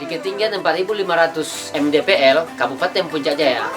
di ketinggian 4.500 mdpl Kabupaten Puncak Jaya.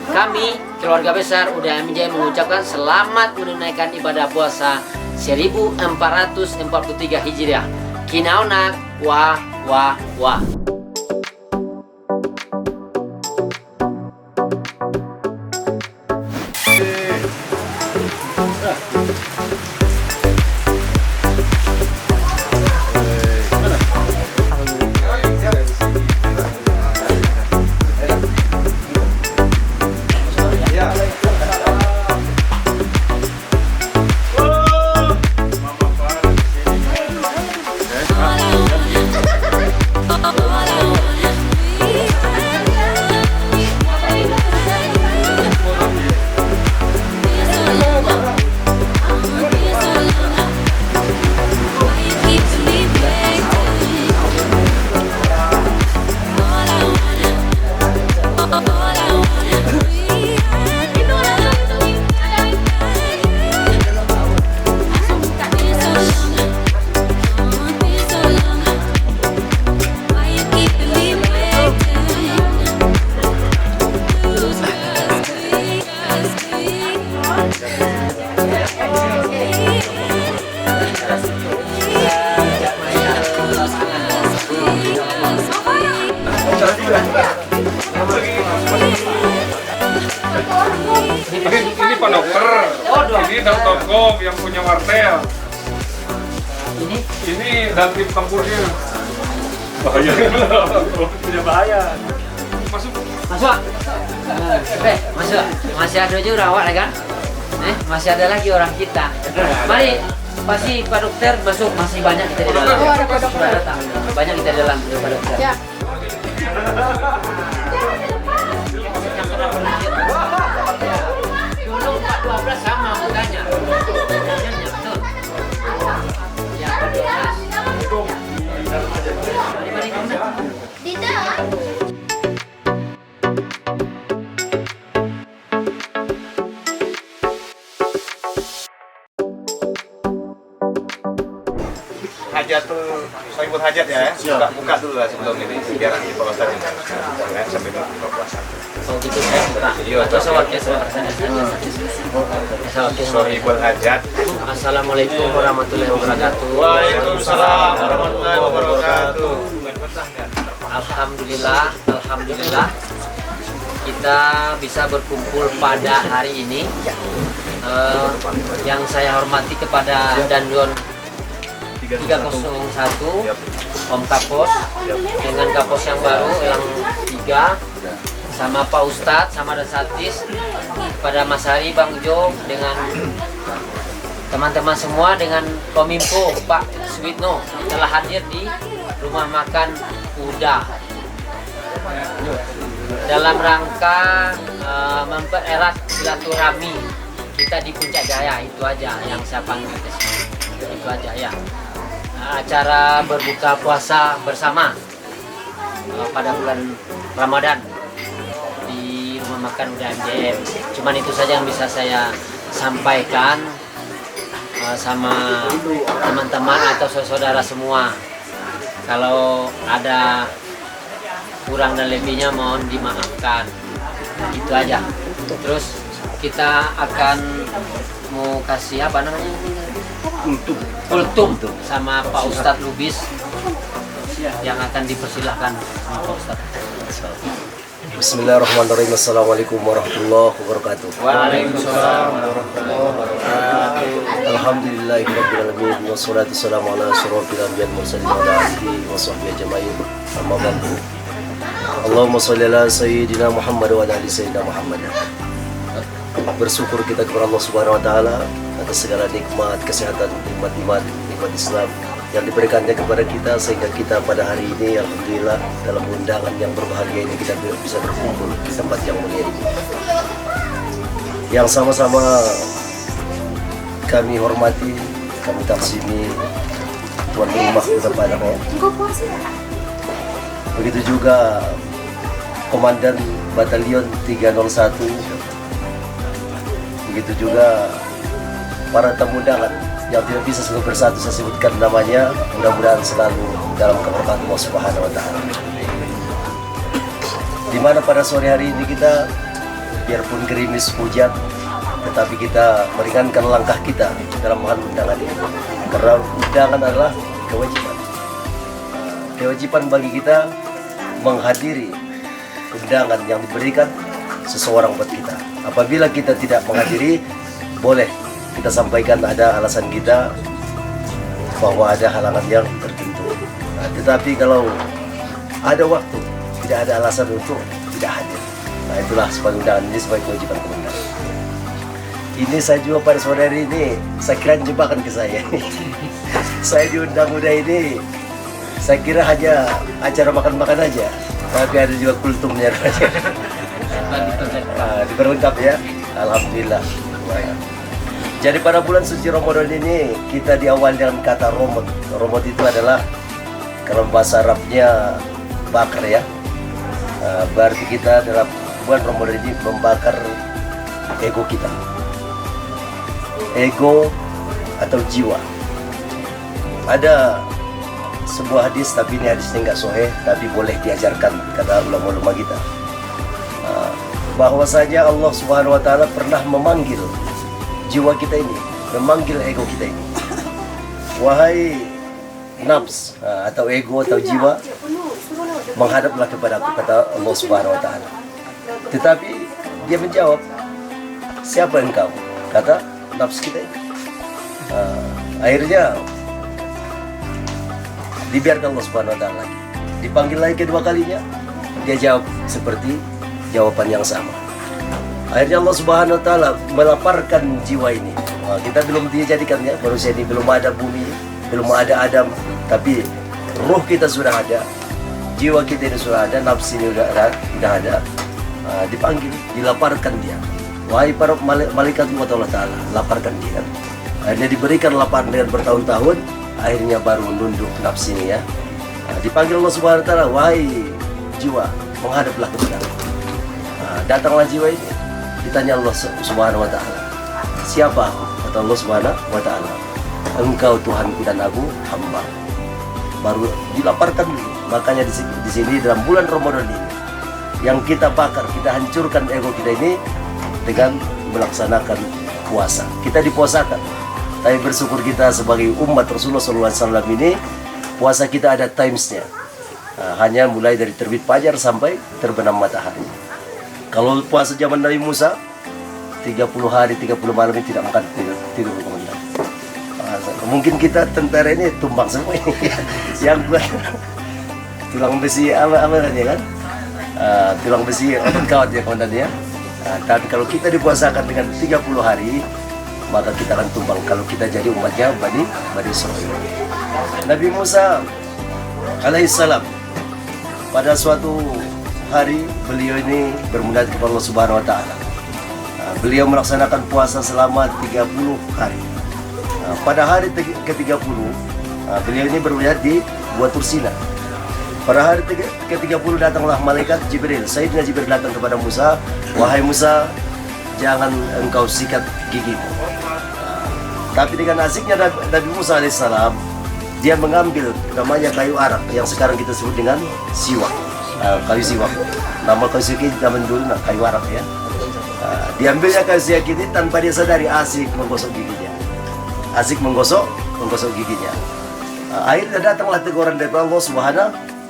Kami, keluarga besar UDAM Jaya mengucapkan selamat menunaikan ibadah puasa 1443 Hijriah. Kinaonak, wah, wah, wah. Ini Pak Dokter, ini Dokter Kom yang punya wartel. Ini dan tim tempurnya. Bahaya. Punya bahaya. Masuk. Masuk. Masuk. Masih ada juga rawat kan? Masih ada lagi orang kita. Mari, pasti Pak Dokter masuk, masih banyak kita di dalam. Oh, ada Pak Dokter. Banyak kita di dalam, Pak Dokter. Ya. Dulu 412 sama mudanya. Betul. Ya, 412. Hajatul Sohibul Hajat ya, buka dulu lah sebelum ini biar nanti Pak Ustadz ya, sambil buka puasa. Oh gitu saya buka. Atau sawatnya Sohibul Hajat. Assalamualaikum warahmatullahi wabarakatuh. Waalaikumsalam warahmatullahi wabarakatuh. Alhamdulillah kita bisa berkumpul pada hari ini. Yang saya hormati kepada Dandion 301 Om Kapos dengan Kapos yang baru yang 3 sama Pak Ustadz sama Dasatis, pada Mas Hari, Bang Jo dengan teman-teman semua, dengan Kominfo Pak Suwitno telah hadir di rumah makan Uda dalam rangka mempererat silaturahmi kita di Puncak Jaya. Itu aja yang saya panggil ke sini. Itu aja ya. Acara berbuka puasa bersama pada bulan Ramadan di rumah makan UDAM Jaya. Cuman itu saja yang bisa saya sampaikan sama teman-teman atau saudara semua. Kalau ada kurang dan lebihnya mohon dimaafkan. Itu aja. Terus kita akan mau kasih apa namanya? Kultum sama Pak Ustadz Lubis yang akan dipersilahkan sama Pak Ustadz. Bismillahirrahmanirrahim. Assalamualaikum warahmatullahi wabarakatuh. Waalaikumsalam warahmatullahi wabarakatuh. Alhamdulillahirabbil alamin wassalatu wassalamu ala asyrofil anbiya'i wal mursalin wa ala alihi washabbihi ajmain. Amma ba'du. Allahumma shalli ala sayyidina Muhammad wa ala ali sayyidina Muhammad. Bersyukur kita kepada Allah Subhanahu wa taala atas segala nikmat kesehatan, nikmat iman, nikmat Islam yang diberikannya kepada kita, sehingga kita pada hari ini alhamdulillah dalam undangan yang berbahagia ini kita bisa berkumpul di tempat yang mulia ini. Yang sama-sama kami hormati, kami taksimi tuan rumah kepada begitu juga Komandan Batalion 301, begitu juga para tamu undangan yang tidak bisa satu persatu saya sebutkan namanya. Mudah-mudahan selalu dalam keberkahan Allah Subhanahu wa taala. Dimana pada sore hari ini kita biarpun gerimis hujan, tetapi kita meringankan langkah kita dalam hal undangan ini. Karena undangan adalah kewajiban. Kewajiban bagi kita menghadiri undangan yang diberikan seseorang buat kita. Apabila kita tidak menghadiri, boleh kita sampaikan ada alasan kita bahwa ada halangan yang tertentu. Tetapi kalau ada waktu, tidak ada alasan untuk tidak hadir. Itulah sebagai undangan ini sebagai kewajiban komandan. Ini saya juga pada sore hari ini, saya kira jebakan ke saya. Saya diundang udah ini, saya kira hanya acara makan-makan aja, tapi ada juga kultumnya. Diperlengkap ya, alhamdulillah. Jadi pada bulan suci Ramadan ini kita diawali dengan kata romot. Romot itu adalah kalau bahasa Arabnya bakar ya. Berarti kita dalam bulan Ramadan ini membakar ego kita, ego atau jiwa. Ada sebuah hadis, tapi ini hadisnya nggak sahih, tapi boleh diajarkan kata ulama-ulama kita. Bahwasanya Allah Subhanahu Wa Taala pernah memanggil jiwa kita ini, memanggil ego kita ini. Wahai nafs atau ego atau jiwa, menghadaplah kepada aku, kata Allah Subhanahu Wa Taala. Tetapi dia menjawab, siapa engkau? Kata nafs kita ini. Akhirnya dibiarkan Allah Subhanahu Wa Taala lagi. Dipanggil lagi kedua kalinya, dia jawab seperti jawaban yang sama. Akhirnya Allah Subhanahu Wa Taala melaparkan jiwa ini. Kita belum dijadikan ya, manusia ini belum ada bumi, belum ada Adam, tapi ruh kita sudah ada, jiwa kita ini sudah ada, nafsu ini sudah ada. Dipanggil, dilaparkan dia. Wahai para malaikat Allah Ta'ala, laparkan dia. Akhirnya diberikan laparan dengan bertahun-tahun, akhirnya baru nunduk nafsu ini ya. Dipanggil Allah Subhanahu Wa Taala, wahai jiwa, menghadaplah kepada aku. Datanglah jiwa ini. Ditanya Allah Subhanahu Wa Taala, siapa aku? Kata Allah Subhanahu Wa Taala, engkau Tuhanku dan aku hamba. Baru dilaparkan dulu. Makanya di sini dalam bulan Ramadan ini, yang kita bakar, kita hancurkan ego kita ini dengan melaksanakan puasa. Kita dipuasakan. Tapi bersyukur kita sebagai umat Rasulullah SAW ini, puasa kita ada timesnya. Hanya mulai dari terbit fajar sampai terbenam matahari. Kalau puasa zaman Nabi Musa, 30 hari, 30 malam ini tidak makan tidur. Mungkin kita tentara ini tumbang semua ini. Yang buat tulang besi apa ya kan? Tulang besi otot kawat ya komandan ya. Tapi kalau kita dipuasakan dengan 30 hari, maka kita akan tumbang kalau kita jadi umatnya Bani Israil. Nabi Musa alaihissalam pada suatu hari beliau ini bermunajat kepada Allah Subhanahu Wa Taala. Beliau melaksanakan puasa selama 30 hari. Pada hari ke-30 beliau ini bermunajat di Gua Tursina. Pada hari ke-30 datanglah malaikat Jibril. Sayyidina Jibril datang kepada Musa, wahai Musa, jangan engkau sikat gigimu. Tapi dengan asiknya Nabi Musa alaihissalam, dia mengambil namanya kayu arak yang sekarang kita sebut dengan siwak. Kayu siwak. Nama kayu siwak ini zaman dulu kayu arak ya. Diambilnya kayu siwak ini tanpa dia sadari, asik menggosok giginya. Asik menggosok giginya. Akhirnya datanglah teguran dari Allah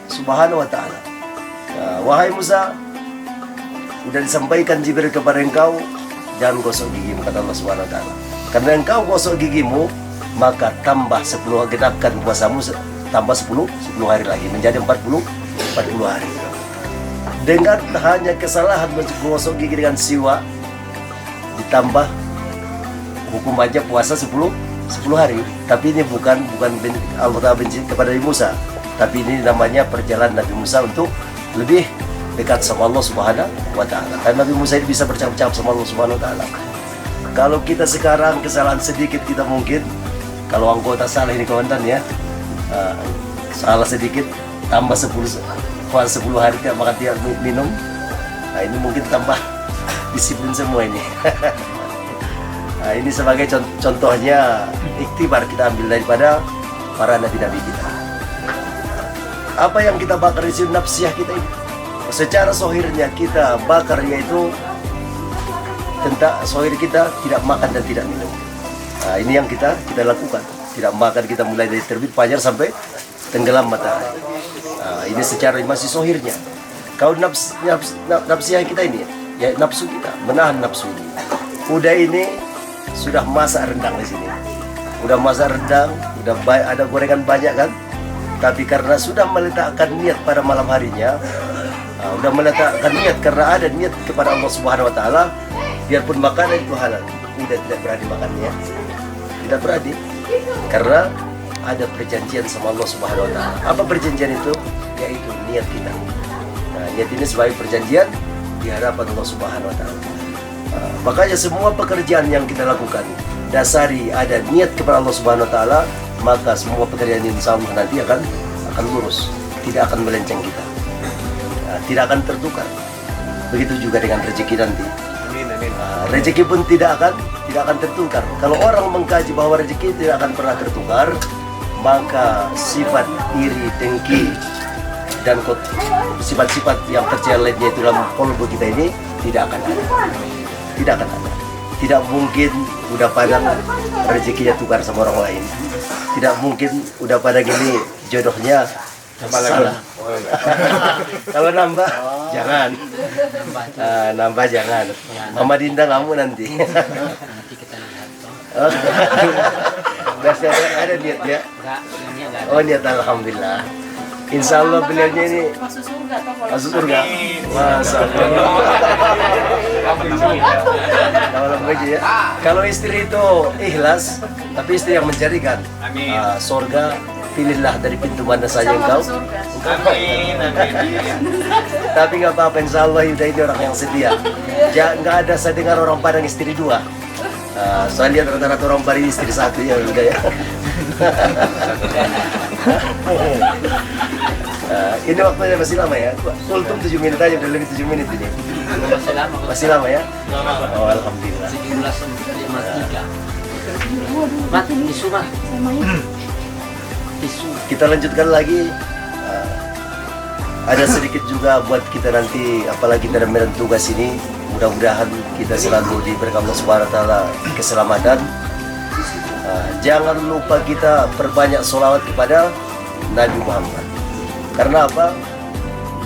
Subhanahu Wa Taala. Wahai Musa, sudah disampaikan Jibril kepada engkau, jangan gosok gigimu, kata Allah Subhanahu Wa Taala. Karena engkau gosok gigimu, maka tambah 10, genapkan puasamu tambah 10 hari lagi menjadi 40 hari. Dengan hanya kesalahan menggosok gigi dengan siwak, ditambah hukumannya puasa 10 hari. Tapi ini bukan Allah Ta'ala benci kepada Nabi Musa, tapi ini namanya perjalanan Nabi Musa untuk lebih dekat sama Allah Subhanahu Wa Taala. Karena Nabi Musa ini bisa bercakap-cakap sama Allah Subhanahu Wa Taala. Kalau kita sekarang kesalahan sedikit, kita mungkin kalau anggota salah ini komandan ya, salah sedikit tambah 10 hari tidak makan tidak minum. Nah ini mungkin tambah disiplin semua ini. Nah, ini sebagai contohnya iktibar kita ambil daripada para nabi-nabi kita. Apa yang kita bakar di sini nafsiyah kita ini. secara zohirnya kita bakar, yaitu tentang zohir kita tidak makan dan tidak minum. Nah, ini yang kita lakukan. Tidak makan kita mulai dari terbit fajar sampai tenggelam matahari. Nah, ini secara masih zohirnya. Kalau nafsiyah kita ini, ya nafsu kita, menahan nafsu ini. Udah ini sudah masak rendang di sini. Udah masak rendang, udah ada gorengan banyak kan? Tapi karena sudah meletakkan niat pada malam harinya, udah meletakkan niat karena ada niat kepada Allah Subhanahu Wa Taala, biarpun makanan itu halal, udah tidak berani makannya, tidak berani, karena ada perjanjian sama Allah Subhanahu Wa Taala. Apa perjanjian itu? Yaitu niat kita. Nah, niat ini sebagai perjanjian di hadapan Allah Subhanahu Wa Taala. Makanya semua pekerjaan yang kita lakukan dasari ada niat kepada Allah Subhanahu Wa Taala, maka semua pekerjaan insya Allah nanti akan lurus, tidak akan melenceng kita, tidak akan tertukar. Begitu juga dengan rezeki nanti. Rezeki pun tidak akan tertukar. Kalau orang mengkaji bahwa rezeki tidak akan pernah tertukar, maka sifat iri, dengki, dan sifat-sifat yang kecil lainnya itu dalam kolbu kita ini tidak akan ada. Tidak akan ada. Tidak mungkin udah padang rezekinya tukar sama orang lain. Tidak mungkin udah pada gini jodohnya salah. Kalau nambah jangan. Nambah jangan. Mama Dinda kamu nanti. Nanti kita lihat. Biasa ada niat ya? Oh niat, alhamdulillah. Insya Allah beliaunya ini masuk surga. Masa ya. Kalau istri itu ikhlas, tapi istri yang mencarikan surga, pilihlah dari pintu mana saja engkau. Tapi nggak apa-apa, insya Allah Yuda ini orang yang setia. Nggak ada saya dengar orang Padang istri dua. Saya lihat rata-rata orang Padang istri satu ya Yuda ya. Ini waktunya masih lama ya? Kultum 7 menit aja, udah lebih 7 menit ini. Masih lama ya? Oh, alhamdulillah. 17:53. Mat, tisu Mat. Tisu. Kita lanjutkan lagi. Ada sedikit juga buat kita nanti, apalagi dalam medan tugas ini. Mudah-mudahan kita selalu diberikan Allah Subhanahu Wa Taala keselamatan. Jangan lupa kita perbanyak sholawat kepada Nabi Muhammad. Karena apa?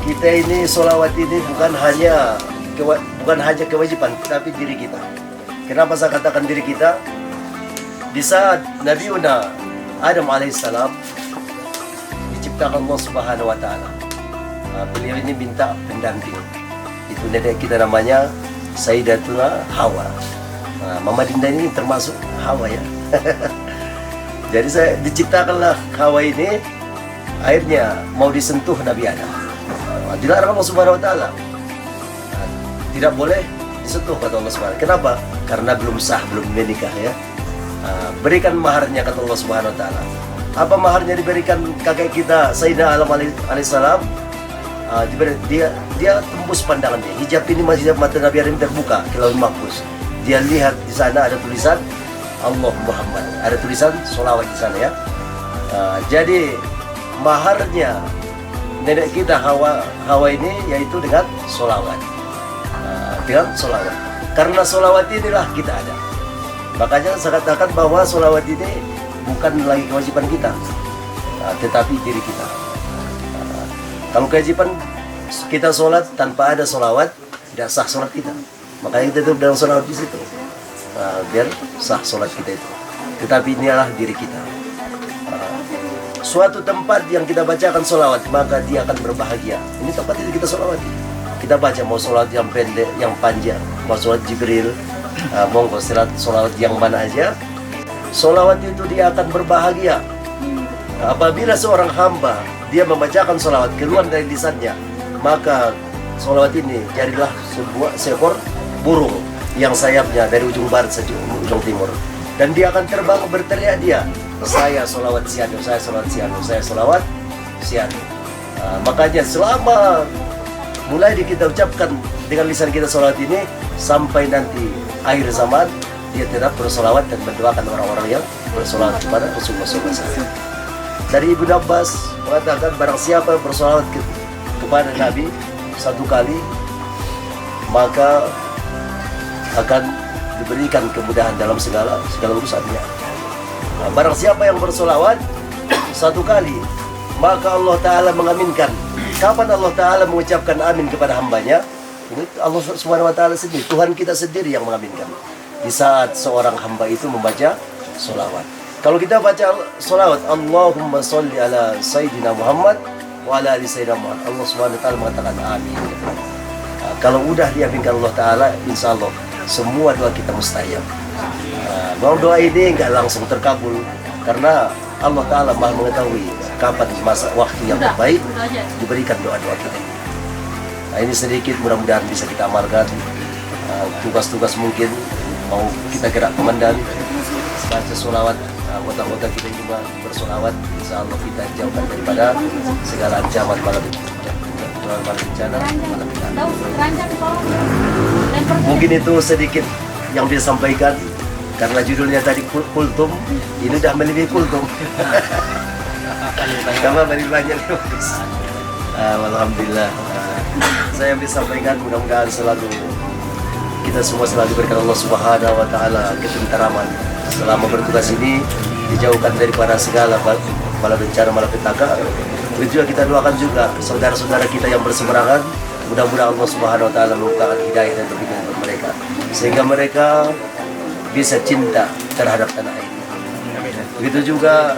Kita ini sholawat ini bukan hanya kewajiban, tapi diri kita. Kenapa saya katakan diri kita? Di saat Nabi Adam alaihissalam diciptakan Allah Subhanahu Wa Taala, beliau ini minta pendamping. Itu nenek kita namanya Sayyidatuna Hawa. Mama Dinda ini termasuk Hawa ya. Jadi saya diciptakanlah Hawa ini, akhirnya mau disentuh Nabi Adam. Dilarang Allah Subhanahu Wa Taala. Tidak boleh disentuh kata Allah Subhanahu. Kenapa? Karena belum sah, belum menikah ya. Berikan maharnya kata Allah Subhanahu Wa Taala. Apa maharnya diberikan kakek kita Sayyidina Adam alaihissalam? Dia tembus pandangannya. Hijab ini masih mata Nabi Adam terbuka ke Lauhul Mahfuz. Dia lihat di sana ada tulisan Allah Muhammad, ada tulisan sholawat di sana ya. Jadi maharnya nenek kita Hawa ini yaitu dengan sholawat. Dengan sholawat. Karena sholawat inilah kita ada. Makanya saya katakan bahwa sholawat ini bukan lagi kewajiban kita, tetapi diri kita. Kalau kewajiban kita sholat tanpa ada sholawat, tidak sah sholat kita. Makanya kita tutup dalam sholawat di situ. Biar sah sholat kita itu. Tetapi inilah diri kita. Suatu tempat yang kita bacakan sholawat, maka dia akan berbahagia. Ini tempat itu kita sholawat. Kita baca mau sholawat yang pendek, yang panjang, mau sholawat Jibril, monggo sholawat yang mana aja. Sholawat itu dia akan berbahagia. Apabila seorang hamba dia membacakan sholawat keluar dari lisannya, maka sholawat ini jadilah seekor burung yang sayapnya dari ujung barat sampai ujung timur, dan dia akan terbang berteriak dia, saya sholawat sianu, saya sholawat sianu, saya sholawat sianu. Makanya selama mulai kita ucapkan dengan lisan kita sholawat ini sampai nanti akhir zaman, dia tetap bersolawat dan mendoakan orang-orang yang bersolawat kepada Rasulullah SAW. Dari Ibnu Abbas mengatakan barang siapa bersolawat kepada Nabi satu kali, maka akan diberikan kemudahan dalam segala urusannya. Nah, barang siapa yang bersolawat satu kali, maka Allah Ta'ala mengaminkan. Kapan Allah Ta'ala mengucapkan amin kepada hambanya? Ini Allah Subhanahu Wa Ta'ala sendiri, Tuhan kita sendiri yang mengaminkan. Di saat seorang hamba itu membaca solawat. Kalau kita baca solawat, Allahumma sholli ala Sayyidina Muhammad wa ala ali Sayyidina Muhammad, Allah Subhanahu Wa Ta'ala mengatakan amin. Nah, kalau udah diaminkan Allah Ta'ala, insya Allah semua doa kita mustajab. Mau doa ini nggak langsung terkabul, karena Allah Ta'ala maha mengetahui kapan masa waktu yang terbaik diberikan doa-doa kita. Nah, ini sedikit mudah-mudahan bisa kita amalkan. Tugas-tugas mungkin mau kita gerak komandan, baca sholawat, anggota-anggota kita juga bersolawat, insya Allah kita jauhkan daripada segala ancaman malam bencana. Mungkin itu sedikit yang bisa sampaikan, karena judulnya tadi kultum, ini udah melebihi kultum. Karena dari banyak alhamdulillah. Saya bisa sampaikan, mudah-mudahan selalu kita semua selalu diberikan Allah Subhanahu Wa Ta'ala ketenteraman selama bertugas ini, dijauhkan daripada segala bala bencana malapetaka. Begitu juga kita doakan juga saudara-saudara kita yang berseberangan, mudah-mudahan Allah Subhanahu Wa Ta'ala membukakan hidayah dan bimbingan untuk mereka, sehingga mereka bisa cinta terhadap tanah air. Begitu juga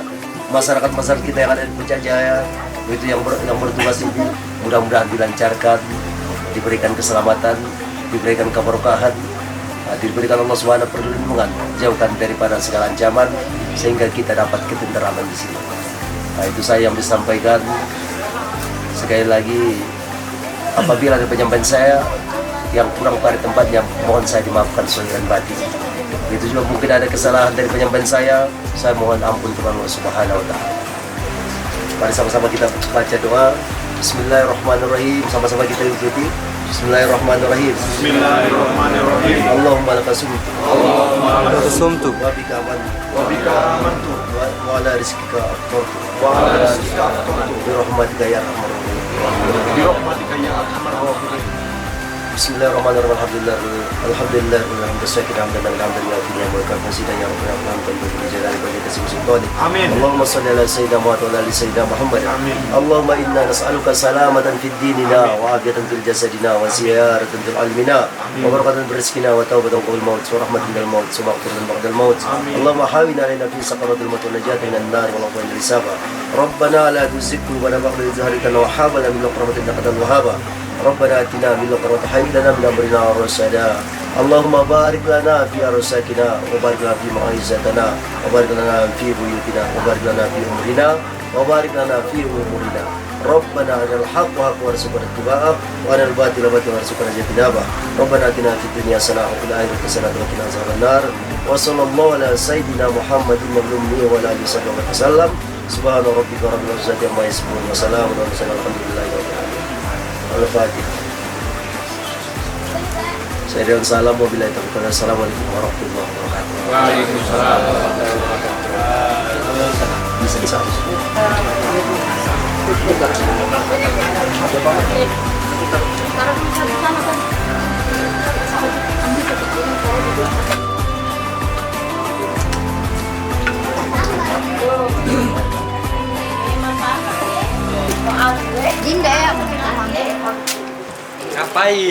masyarakat-masyarakat kita yang ada di Puncak Jaya, begitu yang bertugas ini, mudah-mudahan dilancarkan, diberikan keselamatan, diberikan keberkahan, diberikan Allah SWT perlindungan, jauhkan daripada segala ancaman, sehingga kita dapat ketenteraman di sini. Nah, itu saya yang disampaikan. Sekali lagi, apabila ada penyampaian saya yang kurang pada tempatnya, mohon saya dimaafkan zahir dan batin. Itu juga mungkin ada kesalahan dari penyampaian saya mohon ampun kepada Allah Subhanahu Wa Ta'ala. Mari sama-sama kita baca doa. Bismillahirrahmanirrahim. Sama-sama kita ikuti. Bismillahirrahmanirrahim. Bismillahirrahmanirrahim. Allahumma laka sumtu. Allahumma laka sumtu. Wa bika amantu. Wa bika amantu. Wa ala rizqika aftartu. Wa ala rizqika aftartu. Bi rahmatika ya arhamar rahimin. Bi rahmatika ya arhamar rahimin. Bismillahirrahmanirrahim. Alhamdulillah hamdan lillahi fi ni'matika wa zidna ya rabbana hamdan bi jalali wajhika sultani. Amin. Allahumma shalli ala sayyidina Muhammad wa ala ali sayyidina Muhammad. Amin. Allahumma inna nas'aluka salamatan fid dinina wa afiyatan fil jasadina wa ziyaratan fil ilmina wa barakatan fil rizqina wa tawbatan qabla al-maut wa rahmatan minal maut wa maghfiratan ba'da al-maut. Allahumma hawwin alaina fi sakaratil maut wa najatan minan nar wa lafwan lisaba. Rabbana la tuzigh qulubana ba'da idh hadaytana wa hab lana min ladunka rahmatan innaka antal wahhab. ربنا آتنا من لدنك رحمة وهب لنا من أمرنا رشدا اللهم بارك لنا في أرزاقنا وبارك لنا في معيشتنا وبارك لنا في بيوتنا وبارك لنا في أمرنا وبارك لنا في أمورنا ربنا أرنا الحق حقا وارزقنا اتباعه وأرنا الباطل باطلا وارزقنا اجتنابه ربنا آتنا في الدنيا حسنة وفي الآخرة حسنة وقنا عذاب النار وصلى الله على سيدنا محمد النبي وعلى آله وصحبه وسلم سبحان ربك رب العزة عما يصفون وسلام على المرسلين والحمد لله رب العالمين. Al-Fatihah. Saya dengan salam wabillahi taufiq. Assalamualaikum warahmatullahi wabarakatuh. Waalaikumsalam warahmatullahi wabarakatuh. Bisa disambung. Ngapain?